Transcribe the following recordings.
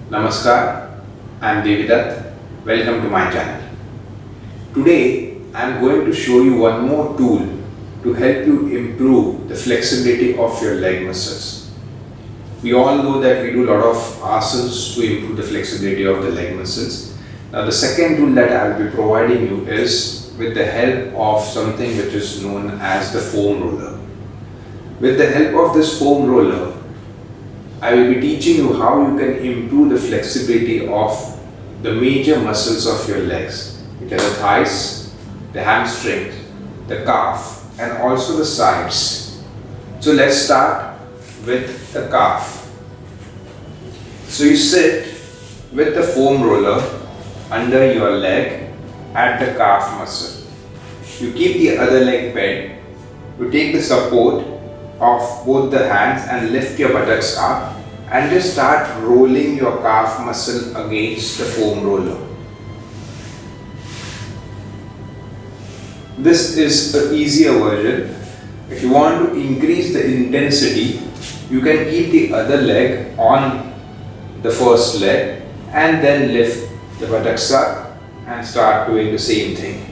Namaskar, I am Devidatta. Welcome to my channel. Today I am going to show you one more tool to help you improve the flexibility of your leg muscles. We all know that we do a lot of asanas to improve the flexibility of the leg muscles. Now the second tool that I will be providing you is with the help of something which is known as the foam roller. With the help of this foam roller, I will be teaching you how you can improve the flexibility of the major muscles of your legs, which are the thighs, the hamstrings, the calf, and also the sides. So let's start with the calf. So you sit with the foam roller under your leg at the calf muscle. You keep the other leg bent. You take the support of both the hands and lift your buttocks up and just start rolling your calf muscle against the foam roller. This is the easier version. If you want to increase the intensity, you can keep the other leg on the first leg and then lift the buttocks up and start doing the same thing.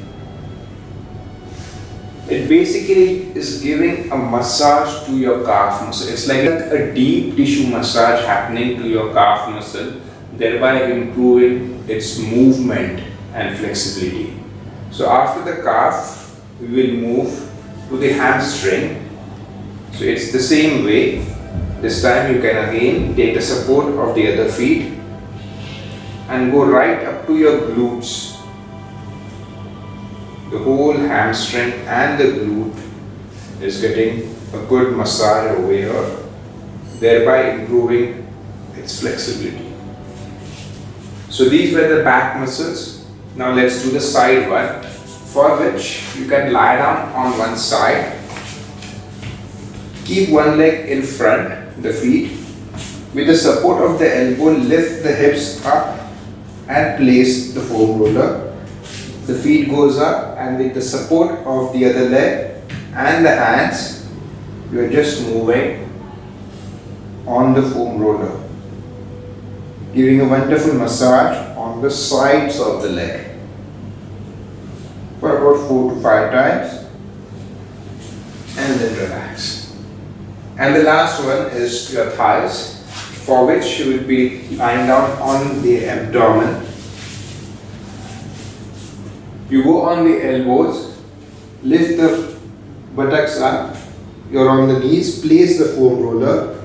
It basically is giving a massage to your calf muscle. It's like a deep tissue massage happening to your calf muscle, thereby improving its movement and flexibility. So after the calf, we will move to the hamstring. So it's the same way. This time you can again take the support of the other feet and go right up to your glutes. The whole hamstring and the glute is getting a good massage over here, thereby improving its flexibility. So these were the back muscles. Now let's do the side one, for which you can lie down on one side. Keep one leg in front, the feet. With the support of the elbow, lift the hips up and place the foam roller. The feet goes up, and with the support of the other leg and the hands, you are just moving on the foam roller, giving a wonderful massage on the sides of the leg for about 4 to 5 times, and then relax. And the last one is your thighs, for which you will be lying down on the abdomen. You go on the elbows, lift the buttocks up, you're on the knees, place the foam roller.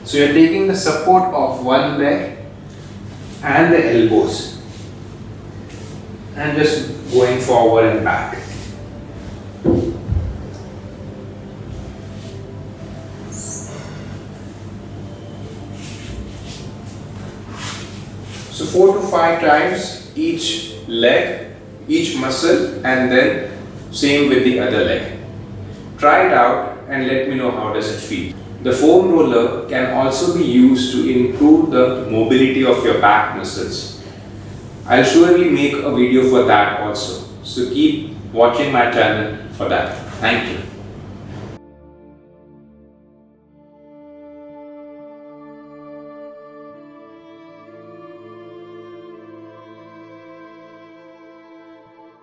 So you're taking the support of one leg and the elbows and just going forward and back. So 4 to 5 times each leg, each muscle, and then same with the other leg. Try it out and let me know how does it feel. The foam roller can also be used to improve the mobility of your back muscles. I'll surely make a video for that also. So keep watching my channel for that. Thank you.